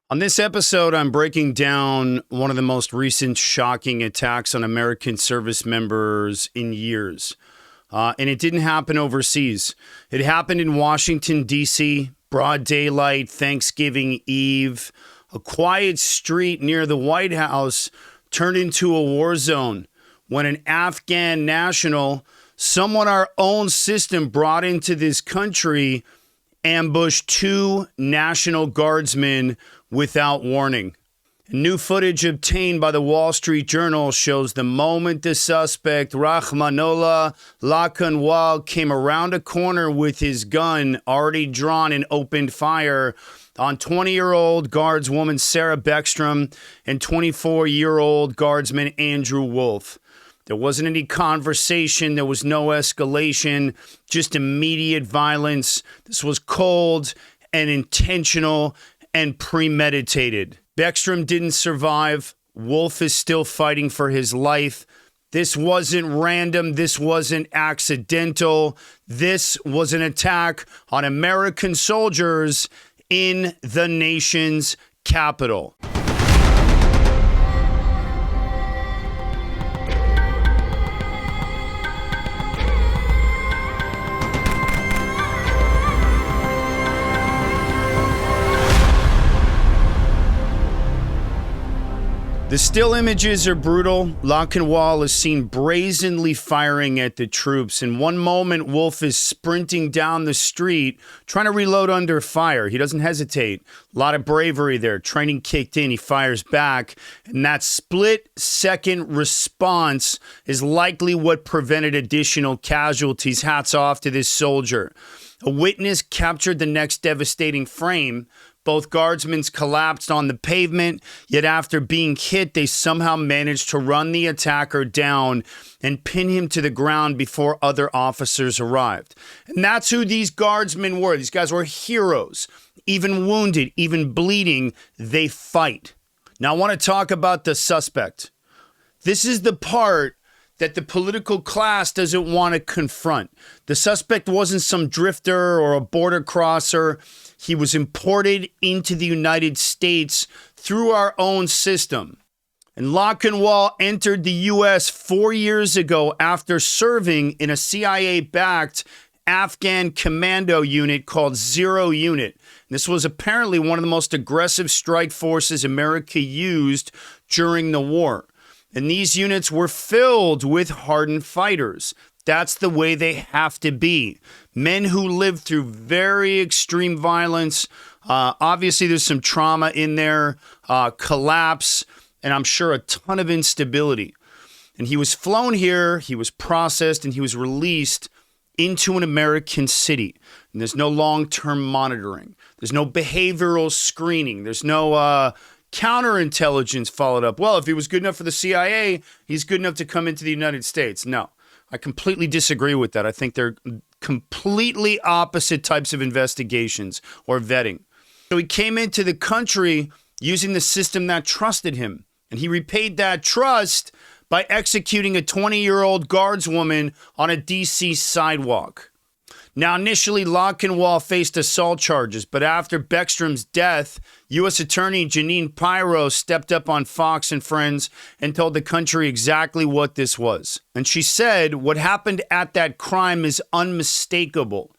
On this episode, I'm breaking down one of the most recent shocking attacks on American service members in years. And it didn't happen overseas. It happened in Washington, D.C., broad daylight, Thanksgiving Eve. A quiet street near the White House turned into a war zone when an Afghan national, someone our own system brought into this country, ambushed two National Guardsmen without warning. New footage obtained by the Wall Street Journal shows the moment the suspect, Rahmanullah Lakanwal, came around a corner with his gun already drawn and opened fire on 20-year-old Guardswoman Sarah Beckstrom and 24-year-old Guardsman Andrew Wolfe. There wasn't any conversation. There was no escalation, just immediate violence. This was cold and intentional and premeditated. Beckstrom didn't survive. Wolfe is still fighting for his life. This wasn't random. This wasn't accidental. This was an attack on American soldiers in the nation's capital. The still images are brutal. Lakanwal is seen brazenly firing at the troops. In one moment, Wolfe is sprinting down the street, trying to reload under fire. He doesn't hesitate. A lot of bravery there. Training kicked in. He fires back. And that split-second response is likely what prevented additional casualties. Hats off to this soldier. A witness captured the next devastating frame. Both guardsmen collapsed on the pavement, yet after being hit, they somehow managed to run the attacker down and pin him to the ground before other officers arrived. And that's who these guardsmen were. These guys were heroes. Even wounded, even bleeding, they fight. Now, I want to talk about the suspect. This is the part that the political class doesn't want to confront. The suspect wasn't some drifter or a border crosser. He was imported into the United States through our own system. And Lakanwal entered the U.S. 4 years ago after serving in a CIA-backed Afghan commando unit called Zero Unit. This was apparently one of the most aggressive strike forces America used during the war. And these units were filled with hardened fighters. That's the way they have to be. Men who lived through very extreme violence. Obviously, there's some trauma in there, collapse, and I'm sure a ton of instability. And he was flown here, he was processed, and he was released into an American city. And there's no long-term monitoring. There's no behavioral screening. There's no counterintelligence followed up. Well, if he was good enough for the CIA, he's good enough to come into the United States. No, I completely disagree with that. I think they're completely opposite types of investigations or vetting. So he came into the country using the system that trusted him. And he repaid that trust by executing a 20-year-old guardswoman on a D.C. sidewalk. Now, initially, Lakanwal faced assault charges, but after Beckstrom's death, U.S. Attorney Janine Pirro stepped up on Fox and Friends and told the country exactly what this was. And she said, what happened at that crime is unmistakable.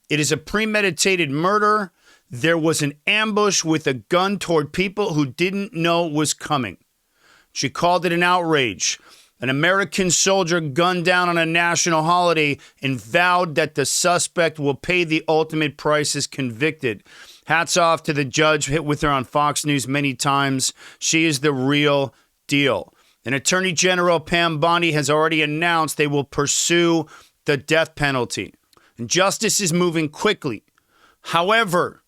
It is a premeditated murder. There was an ambush with a gun toward people who didn't know it was coming. She called it an outrage. An American soldier gunned down on a national holiday and vowed that the suspect will pay the ultimate price as convicted. Hats off to the judge, hit with her on Fox News many times. She is the real deal. And Attorney General Pam Bondi has already announced they will pursue the death penalty. And justice is moving quickly. However,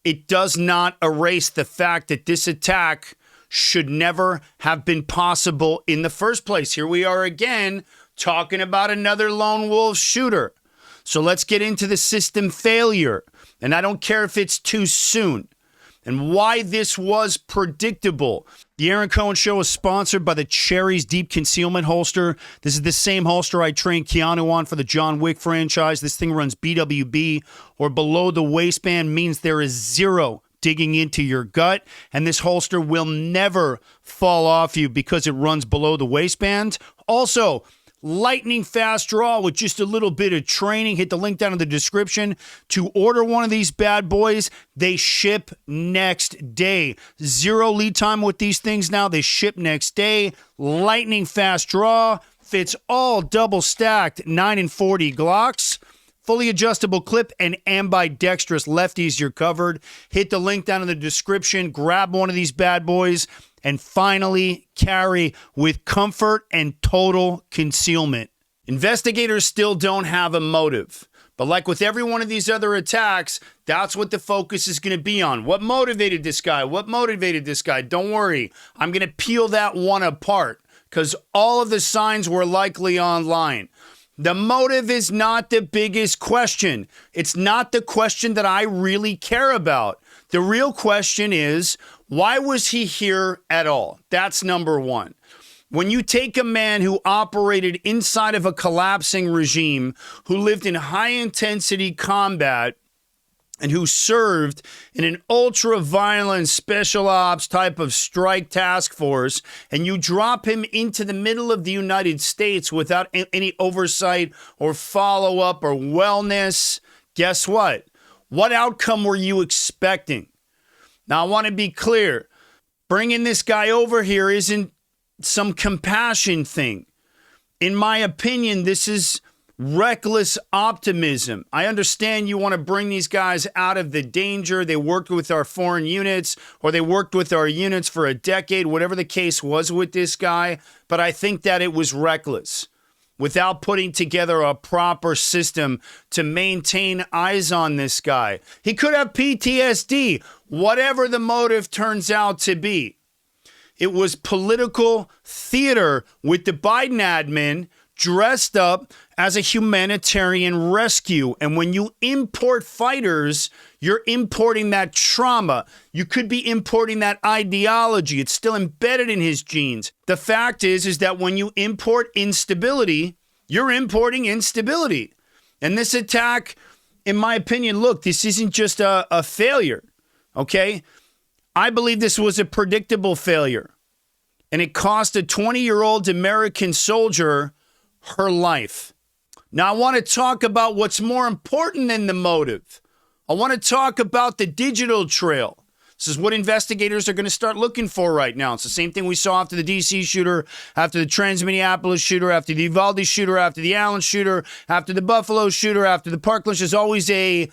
it does not erase the fact that this attack should never have been possible in the first place. Here we are again talking about another lone wolf shooter. So let's get into the system failure. And I don't care if it's too soon. And why this was predictable. The Aaron Cohen Show is sponsored by the Cherry's Deep Concealment Holster. This is the same holster I trained Keanu on for the John Wick franchise. This thing runs BWB or below the waistband, means there is zero digging into your gut, and this holster will never fall off you because it runs below the waistband. Also, lightning fast draw with just a little bit of training. Hit the link down in the description to order one of these bad boys. They ship next day. 0 lead time with these things now. They ship next day. Lightning fast draw. Fits all double stacked 9 and 40 Glocks. Fully adjustable clip and ambidextrous lefties. You're covered. Hit the link down in the description. Grab one of these bad boys. And finally, carry with comfort and total concealment. Investigators still don't have a motive. But like with every one of these other attacks, that's what the focus is going to be on. What motivated this guy? What motivated this guy? Don't worry. I'm going to peel that one apart because all of the signs were likely online. The motive is not the biggest question. It's not the question that I really care about. The real question is, why was he here at all? That's number one. When you take a man who operated inside of a collapsing regime, who lived in high-intensity combat, and who served in an ultra-violent special ops type of strike task force, and you drop him into the middle of the United States without any oversight or follow-up or wellness, guess what? What outcome were you expecting? Now, I want to be clear. Bringing this guy over here isn't some compassion thing. In my opinion, this is reckless optimism. I understand you want to bring these guys out of the danger. They worked with our foreign units, or they worked with our units for a decade, whatever the case was with this guy. But I think that it was reckless without putting together a proper system to maintain eyes on this guy. He could have PTSD, whatever the motive turns out to be. It was political theater with the Biden admin dressed up as a humanitarian rescue. And when you import fighters, you're importing that trauma. You could be importing that ideology. It's still embedded in his genes. The fact is that when you import instability, you're importing instability. And this attack, in my opinion, look, this isn't just a failure, okay? I believe this was a predictable failure. And it cost a 20-year-old American soldier her life. Now, I want to talk about what's more important than the motive. I want to talk about the digital trail. This is what investigators are going to start looking for right now. It's the same thing we saw after the D.C. shooter, after the Trans-Minneapolis shooter, after the Uvalde shooter, after the Allen shooter, after the Buffalo shooter, after the Parkland. There's always a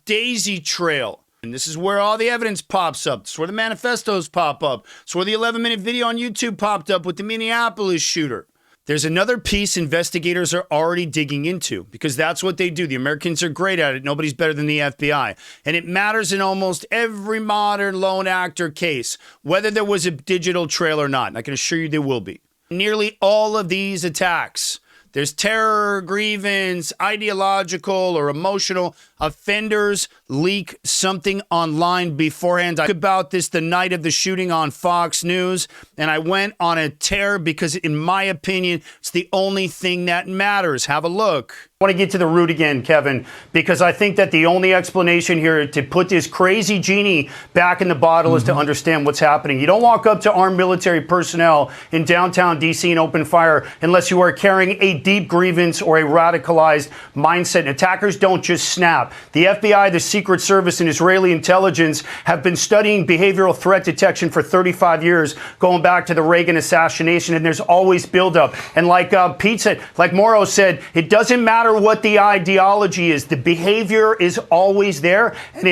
daisy trail. And this is where all the evidence pops up. This is where the manifestos pop up. It's where the 11-minute video on YouTube popped up with the Minneapolis shooter. There's another piece investigators are already digging into because that's what they do. The Americans are great at it. Nobody's better than the FBI. And it matters in almost every modern lone actor case, whether there was a digital trail or not. And I can assure you there will be. Nearly all of these attacks, there's terror, grievance, ideological or emotional. Offenders leak something online beforehand. I talked about this the night of the shooting on Fox News, and I went on a tear because, in my opinion, it's the only thing that matters. Have a look. I want to get to the root again, Kevin, because I think that the only explanation here to put this crazy genie back in the bottle is to understand what's happening. You don't walk up to armed military personnel in downtown D.C. and open fire unless you are carrying a deep grievance or a radicalized mindset. And attackers don't just snap. The FBI, the Secret Service, and Israeli intelligence have been studying behavioral threat detection for 35 years, going back to the Reagan assassination, and there's always buildup. And like Pete said, like Morrow said, it doesn't matter what the ideology is. The behavior is always there, and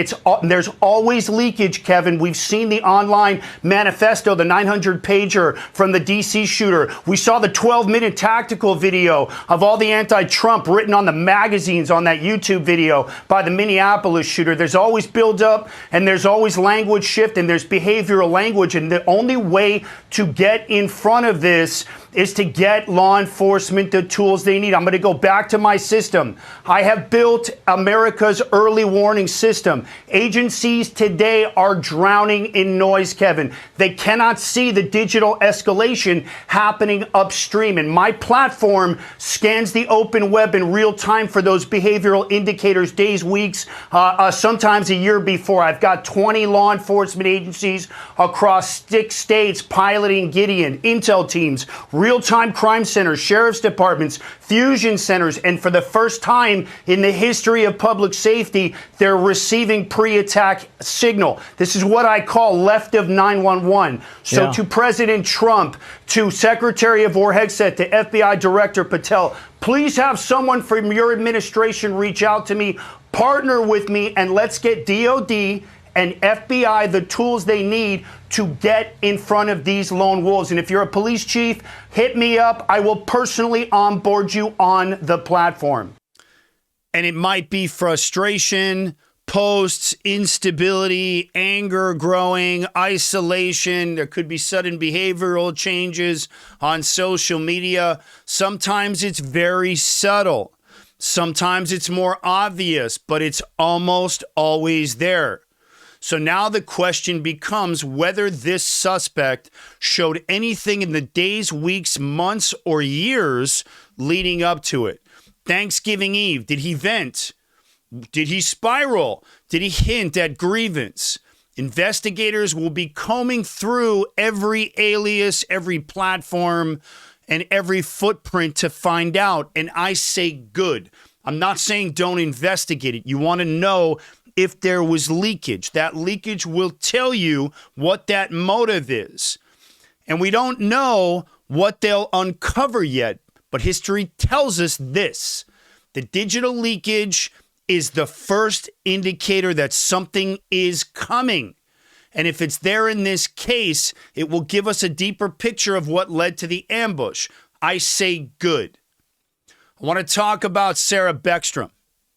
there's always leakage, Kevin. We've seen the online manifesto, the 900-pager from the D.C. shooter. We saw the 12-minute tactical video of all the anti-Trump written on the magazines on that YouTube video by the Minneapolis shooter. There's always buildup, and there's always language shift, and there's behavioral language, and the only way to get in front of this is to get law enforcement the tools they need. I'm going to go back to my system. I have built America's early warning system. Agencies today are drowning in noise, Kevin. They cannot see the digital escalation happening upstream. And my platform scans the open web in real time for those behavioral indicators days, weeks, sometimes a year before. I've got 20 law enforcement agencies across 6 states piloting Gideon, intel teams, real-time crime centers, sheriff's departments, fusion centers, and for the first time in the history of public safety, they're receiving pre-attack signal. This is what I call left of 911. So to President Trump, to Secretary of War Hegseth, to FBI Director Patel, please have someone from your administration reach out to me, partner with me, and let's get DOD and FBI the tools they need to get in front of these lone wolves. And if you're a police chief, hit me up. I will personally onboard you on the platform. And it might be frustration, posts, instability, anger growing, isolation. There could be sudden behavioral changes on social media. Sometimes it's very subtle. Sometimes it's more obvious, but it's almost always there. So now the question becomes whether this suspect showed anything in the days, weeks, months, or years leading up to it. Thanksgiving Eve, did he vent? Did he spiral? Did he hint at grievance? Investigators will be combing through every alias, every platform, and every footprint to find out. And I say good. I'm not saying don't investigate it. You want to know if there was leakage. That leakage will tell you what that motive is. And we don't know what they'll uncover yet, but history tells us this. The digital leakage is the first indicator that something is coming. And if it's there in this case, it will give us a deeper picture of what led to the ambush. I say good. I want to talk about Sarah Beckstrom.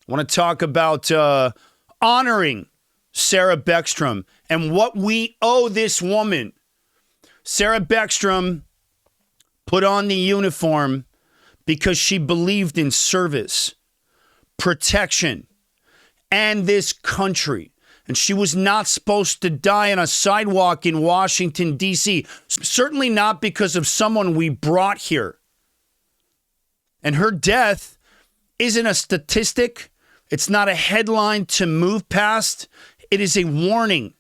I want to talk about honoring Sarah Beckstrom and what we owe this woman. Sarah Beckstrom put on the uniform because she believed in service, protection, and this country. And she was not supposed to die on a sidewalk in Washington, D.C., certainly not because of someone we brought here. And her death isn't a statistic. It's not a headline to move past. It is a warning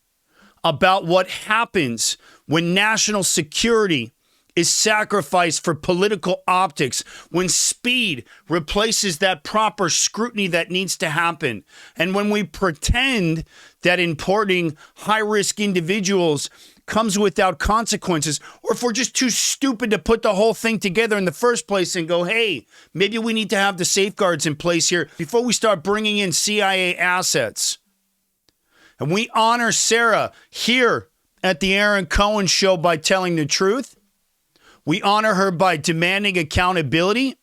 about what happens when national security is sacrificed for political optics, when speed replaces that proper scrutiny that needs to happen, and when we pretend that importing high-risk individuals comes without consequences, or if we're just too stupid to put the whole thing together in the first place and go, hey, maybe we need to have the safeguards in place here before we start bringing in CIA assets. And we honor Sarah here at the Aaron Cohen Show by telling the truth. We honor her by demanding accountability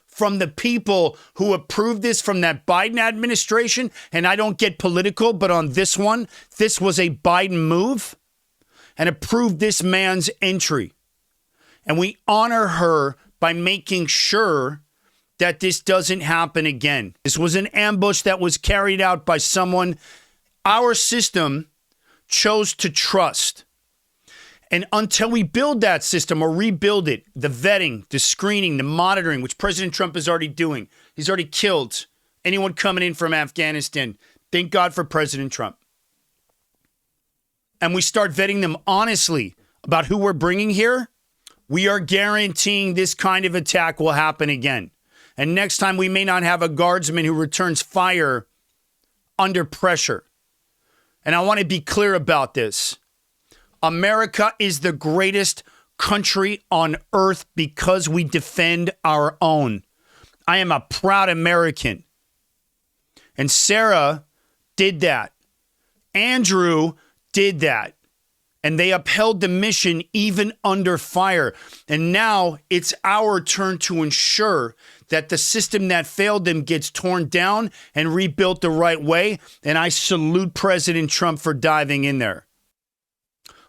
from the people who approved this from that Biden administration. And I don't get political, but on this one, this was a Biden move and approved this man's entry. And we honor her by making sure that this doesn't happen again. This was an ambush that was carried out by someone our system chose to trust. And until we build that system or rebuild it, the vetting, the screening, the monitoring, which President Trump is already doing, he's already killed anyone coming in from Afghanistan. Thank God for President Trump. And we start vetting them honestly about who we're bringing here, we are guaranteeing this kind of attack will happen again. And next time we may not have a guardsman who returns fire under pressure. And I want to be clear about this. America is the greatest country on earth because we defend our own. I am a proud American. And Sarah did that. Andrew did that. And they upheld the mission even under fire. And now it's our turn to ensure that the system that failed them gets torn down and rebuilt the right way. And I salute President Trump for diving in there.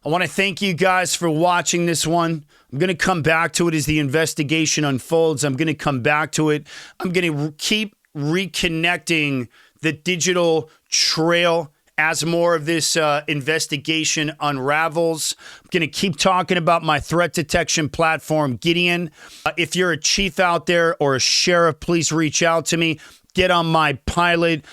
I want to thank you guys for watching this one. I'm I'm going to come back to it as the investigation unfolds. I'm going to come back to it. I'm going to keep reconnecting the digital trail as more of this investigation unravels. I'm going to keep talking about my threat detection platform, Gideon. If you're a chief out there or a sheriff, please reach out to me. Get on my pilot.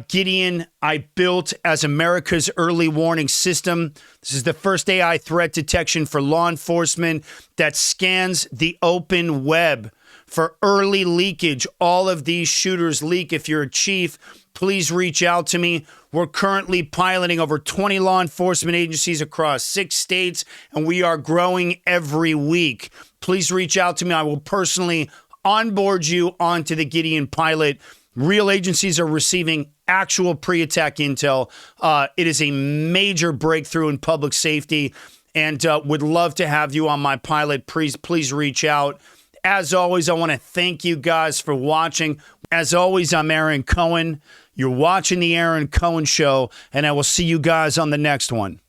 Gideon, I built as America's early warning system. This is the first AI threat detection for law enforcement that scans the open web for early leakage. All of these shooters leak. If you're a chief, please reach out to me. We're currently piloting over 20 law enforcement agencies across 6 states, and we are growing every week. Please reach out to me. I will personally onboard you onto the Gideon pilot. Real agencies are receiving actual pre-attack intel. It is a major breakthrough in public safety, and would love to have you on my pilot. Please reach out. As always, I want to thank you guys for watching. As always, I'm Aaron Cohen. You're watching The Aaron Cohen Show, and I will see you guys on the next one.